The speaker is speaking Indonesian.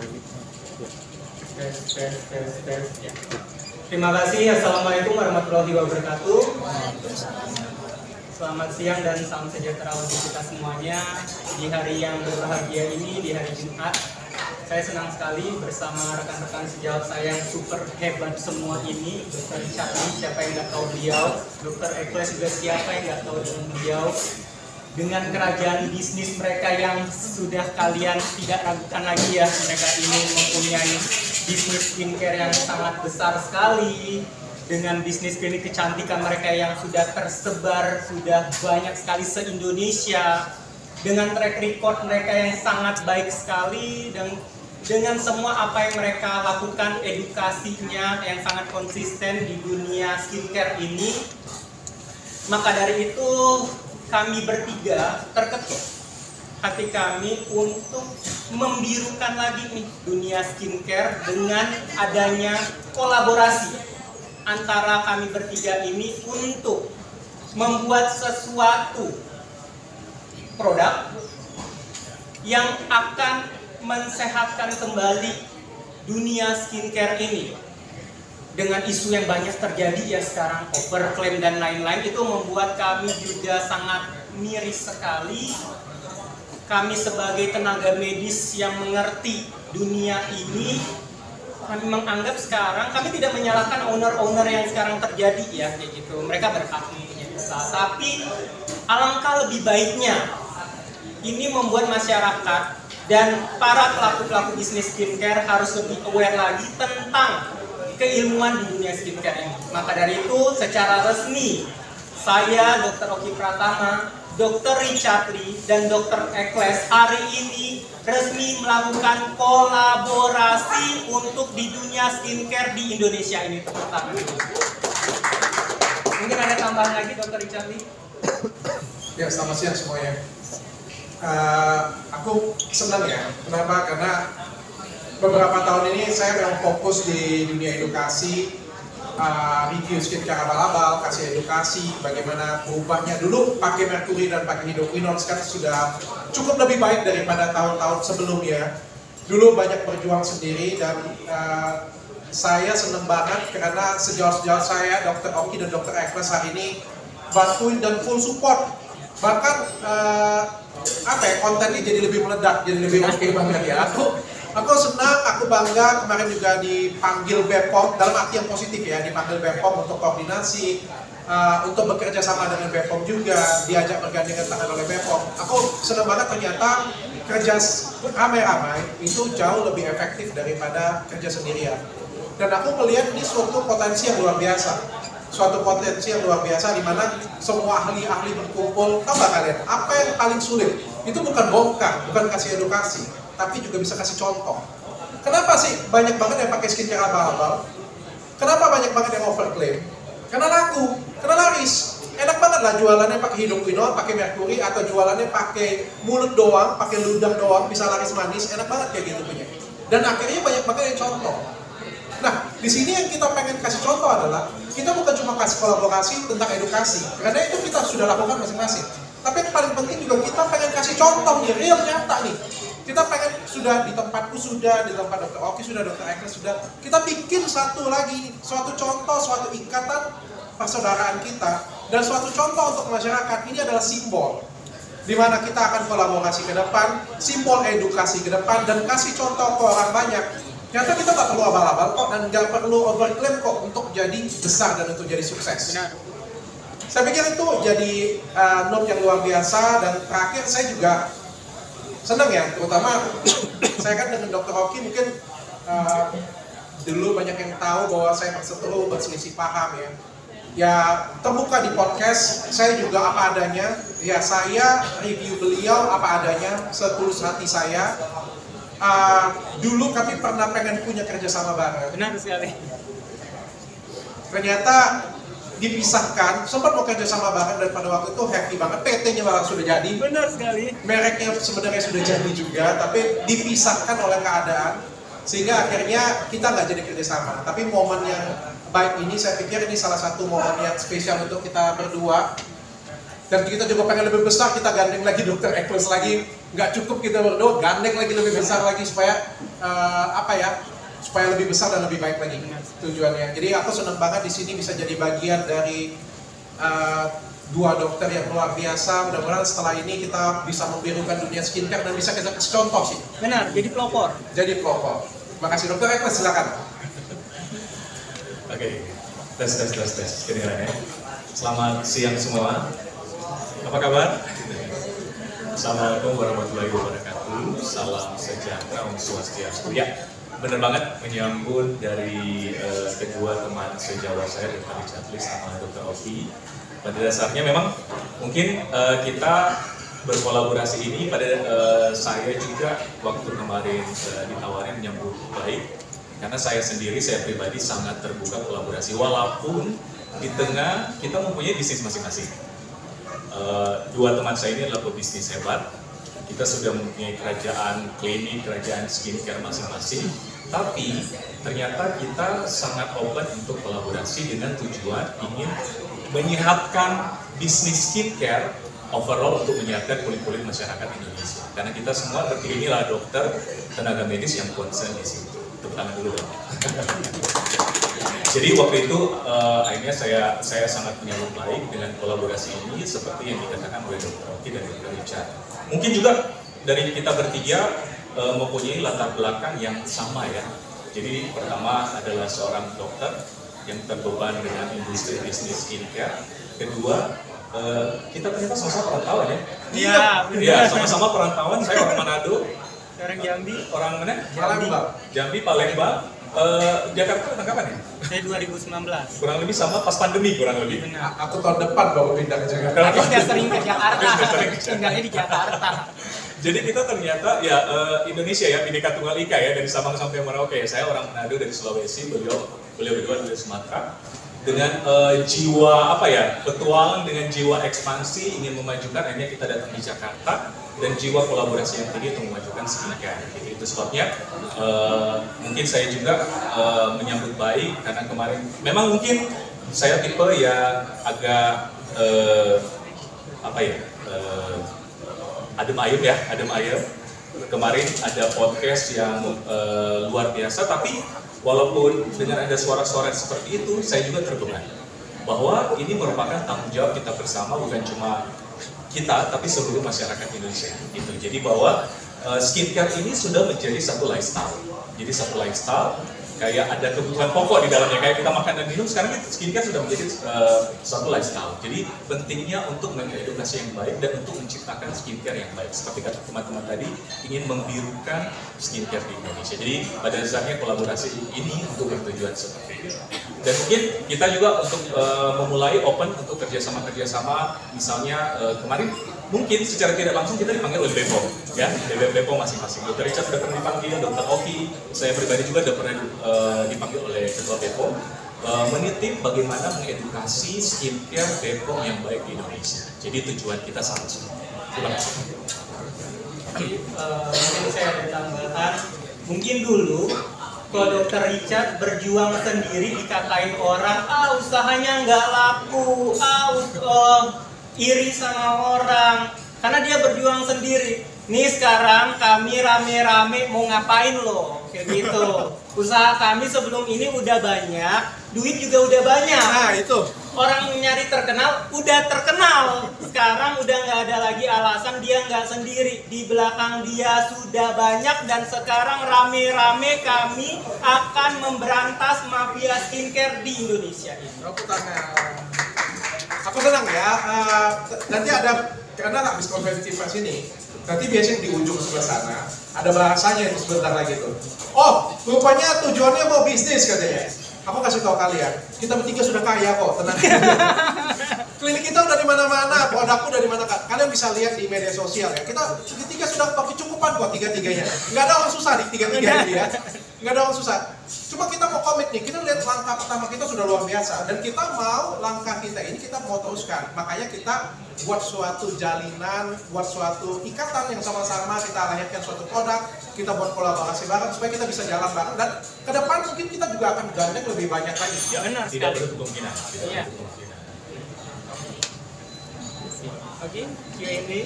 Tes, tes, tes, tes. Ya. Terima kasih. Assalamualaikum warahmatullahi wabarakatuh. Selamat siang dan salam sejahtera untuk kita semuanya di hari yang berbahagia ini, di hari Jumat. Saya senang sekali bersama rekan-rekan sejawat saya yang super hebat semua ini. Dr. Charlie, siapa yang nggak tahu beliau? Dr. Ekles juga siapa yang nggak tahu dengan beliau? Dengan kerajaan bisnis mereka yang sudah kalian tidak ragukan lagi ya, mereka ini mempunyai bisnis skincare yang sangat besar sekali, dengan bisnis klinik kecantikan mereka yang sudah tersebar, sudah banyak sekali se-Indonesia, dengan track record mereka yang sangat baik sekali, dan dengan semua apa yang mereka lakukan, edukasinya yang sangat konsisten di dunia skincare ini. Maka dari itu kami bertiga terketuk hati kami untuk membirukan lagi nih dunia skincare dengan adanya kolaborasi antara kami bertiga ini untuk membuat sesuatu produk yang akan mensehatkan kembali dunia skincare ini. Dengan isu yang banyak terjadi ya sekarang, overclaim dan lain-lain, itu membuat kami juga sangat miris sekali. Kami sebagai tenaga medis yang mengerti dunia ini, kami menganggap sekarang, kami tidak menyalahkan owner-owner yang sekarang terjadi ya, kayak gitu. Mereka berhak mempunyai usaha, tapi alangkah lebih baiknya ini membuat masyarakat dan para pelaku-pelaku bisnis skincare harus lebih aware lagi tentang keilmuan di dunia skincare ini. Maka dari itu, secara resmi, saya Dr. Oki Pratama, Dr. Richard Lee, dan Dr. Ekles hari ini resmi melakukan kolaborasi untuk di dunia skincare di Indonesia ini. Tepuk tangan. Mungkin ada tambahan lagi, Dr. Richard Lee? Ya, selamat siang semuanya. Aku senang ya. Kenapa? Karena beberapa tahun ini saya memang fokus di dunia edukasi, review skincare abal-abal, kasih edukasi bagaimana berubahnya. Dulu pakai merkuri dan pakai hidroquinone, sekarang sudah cukup lebih baik daripada tahun-tahun sebelumnya. Dulu banyak berjuang sendiri dan saya senang banget karena sejauh-sejauh saya, Dr. Oki dan Dr. Ekles hari ini bantuin dan full support. Bahkan kontennya jadi lebih meledak, jadi lebih oke banget ya. Aku senang, aku bangga kemarin juga dipanggil BPOM, dalam arti yang positif ya, dipanggil BPOM untuk koordinasi, untuk bekerja sama dengan BPOM juga, diajak bergandengan tangan oleh BPOM. Aku senang banget ternyata kerja ramai-ramai itu jauh lebih efektif daripada kerja sendirian. Dan aku melihat ini suatu potensi yang luar biasa. Suatu potensi yang luar biasa di mana semua ahli-ahli berkumpul. Tahu nggak kalian, apa yang paling sulit? Itu bukan bongkar, bukan kasih edukasi, tapi juga bisa kasih contoh. Kenapa sih banyak banget yang pakai skincare abal-abal? Kenapa banyak banget yang overclaim? Karena laku, karena laris. Enak banget lah jualannya pakai hidroquinone, pakai merkuri, atau jualannya pakai mulut doang, pakai ludah doang, bisa laris manis. Enak banget kayak gitu punya. Dan akhirnya banyak banget yang contoh. Nah, di sini yang kita pengen kasih contoh adalah kita bukan cuma kasih kolaborasi tentang edukasi, karena itu kita sudah lakukan masing-masing. Tapi yang paling penting juga kita pengen kasih contoh nih, real nyata nih. Kita pengen sudah di tempatku sudah, di tempat Dr. Oki sudah, Dr. Ekles sudah. Kita bikin satu lagi, suatu contoh, suatu ikatan persaudaraan kita dan suatu contoh untuk masyarakat. Ini adalah simbol di mana kita akan kolaborasi ke depan, simbol edukasi ke depan dan kasih contoh ke orang banyak. Ternyata kita tak perlu abal-abal kok dan nggak perlu overclaim kok untuk jadi besar dan untuk jadi sukses. Benar. Saya pikir itu jadi note yang luar biasa. Dan terakhir saya juga senang ya, terutama saya kan dengan Dr. Oki mungkin dulu banyak yang tahu bahwa saya berseteru, berselisih paham ya. Ya terbuka di podcast, saya juga apa adanya. Ya saya review beliau apa adanya, setulus hati saya. Dulu kami pernah pengen punya kerjasama bareng. Benar sekali. Ternyata dipisahkan, sempat mau kerjasama bareng dan pada waktu itu happy banget. PT-nya malah sudah jadi. Benar sekali. Mereknya sebenarnya sudah jadi juga, tapi dipisahkan oleh keadaan. Sehingga akhirnya kita nggak jadi kerjasama. Tapi momen yang baik ini, saya pikir ini salah satu momen yang spesial untuk kita berdua. Dan kita juga pengen lebih besar, kita gandeng lagi Dr. Ekles lagi. Nggak cukup kita berdua, gandeng lagi lebih besar lagi supaya apa ya, supaya lebih besar dan lebih baik lagi tujuannya. Jadi aku senang banget di sini bisa jadi bagian dari dua dokter yang luar biasa. Mudah-mudahan setelah ini kita bisa membirukan dunia skincare dan bisa kita kasih contoh sih. Benar, jadi pelopor. Jadi pelopor. Makasih dokter Ekles, silakan. Oke, tes kedengaran ya. Selamat siang semua. Apa kabar? Assalamualaikum warahmatullahi wabarakatuh. Salam sejahtera, Om Swastiastu. Ya, benar banget menyambut dari kedua teman sejawat saya, Dr. Richard Lee sama Dr. Oki. Pada dasarnya memang mungkin kita berkolaborasi ini pada saya juga waktu kemarin ditawarin menyambut baik, karena saya sendiri, saya pribadi sangat terbuka kolaborasi walaupun di tengah kita mempunyai bisnis masing-masing. Dua teman saya ini adalah pebisnis hebat. Kita sudah mempunyai kerajaan klinik, kerajaan skincare masing-masing, tapi ternyata kita sangat open untuk kolaborasi dengan tujuan ingin menyehatkan bisnis skincare overall untuk menyehatkan kulit-kulit masyarakat Indonesia. Karena kita semua berarti inilah dokter, tenaga medis yang concern di situ. Tepuk tangan dulu dong. Jadi waktu itu akhirnya saya sangat menyambut baik dengan kolaborasi ini seperti yang dikatakan oleh Dr. Oki dan Dr. Richard. Mungkin juga dari kita bertiga mempunyai latar belakang yang sama ya. Jadi pertama adalah seorang dokter yang terbeban dengan industri bisnis skincare. Kedua, kita ternyata sama-sama perantauan ya. Iya, sama-sama perantauan. Saya orang Manado. Orang Jambi. Orang mana? Palembang. Jambi, Palembang. Jakarta tentang kapan ya? Saya 2019. Kurang lebih sama pas pandemi kurang lebih. Benar. Aku tahun depan baru pindah ke Jakarta. Tapi sudah sering ke Jakarta. Tinggalnya di Jakarta. Jadi kita ternyata ya Indonesia ya, Bhinneka Tunggal Ika ya, dari Sabang sampai Merauke ya. Saya orang Manado dari Sulawesi, beliau berdua dari Sumatera. Dengan jiwa apa ya, petualang, dengan jiwa ekspansi ingin memajukan, akhirnya kita datang di Jakarta dan jiwa kolaborasi yang tinggi untuk memajukan skincare. Jadi itu sebabnya mungkin saya juga menyambut baik karena kemarin memang mungkin saya tipe yang agak apa ya, adem ayem. Kemarin ada podcast yang luar biasa, tapi walaupun dengan ada suara-suara seperti itu, saya juga terbeban bahwa ini merupakan tanggung jawab kita bersama, bukan cuma kita, tapi seluruh masyarakat Indonesia. Gitu. Jadi bahwa skincare ini sudah menjadi satu lifestyle. Jadi satu lifestyle, kayak ada kebutuhan pokok di dalamnya, kayak kita makan dan minum, sekarang skincare sudah menjadi suatu lifestyle. Jadi pentingnya untuk mengedukasi yang baik dan untuk menciptakan skincare yang baik. Seperti kata teman-teman tadi, ingin membirukan skincare di Indonesia. Jadi pada dasarnya kolaborasi ini untuk bertujuan seperti itu. Dan mungkin kita juga untuk memulai open untuk kerjasama, misalnya kemarin mungkin secara tidak langsung kita dipanggil oleh BPOM, ya, BPOM masing-masing. Dr. Richard sudah pernah dipanggil, Dr. Oki, saya pribadi juga sudah pernah dipanggil oleh Ketua BPOM, menitip bagaimana mengedukasi skincare BPOM yang baik di Indonesia. Jadi tujuan kita sama semua. Terima kasih. Mungkin saya ada tambahan. Mungkin dulu kalau Dr. Richard berjuang sendiri dikatain orang, usahanya nggak laku, iri sama orang, karena dia berjuang sendiri. Nih sekarang kami rame-rame mau ngapain loh, kayak gitu. Usaha kami sebelum ini udah banyak, duit juga udah banyak. Nah itu. Orang nyari terkenal, udah terkenal. Sekarang udah nggak ada lagi alasan dia nggak sendiri. Di belakang dia sudah banyak dan sekarang rame-rame kami akan memberantas mafia skincare di Indonesia ini. Tepuk tangan. Aku senang ya, nanti ada, karena habis konferensi pers ini, nanti biasanya di ujung sebelah sana, ada bahasanya itu sebentar lagi tuh. Oh, rupanya tujuannya mau bisnis katanya. Aku kasih tahu kalian, kita bertiga sudah kaya kok, tenang. Klinik kita udah di mana-mana, produkku udah di mana. Kalian bisa lihat di media sosial ya. Kita tiga sudah kecukupan kok tiga-tiganya. Nggak ada orang susah di tiga-tiga ini ya. Nggak ada orang susah. Cuma kita mau komit nih, kita lihat langkah pertama kita sudah luar biasa. Dan kita mau langkah kita ini kita mau teruskan. Makanya kita buat suatu jalinan, buat suatu ikatan yang sama-sama, kita lahirkan suatu produk, kita buat kolaborasi bareng supaya kita bisa jalan bareng. Dan ke depan mungkin kita juga akan gandeng lebih banyak lagi. Ya, benar tidak sekali. berhenti kemungkinan. Oke, Q&A.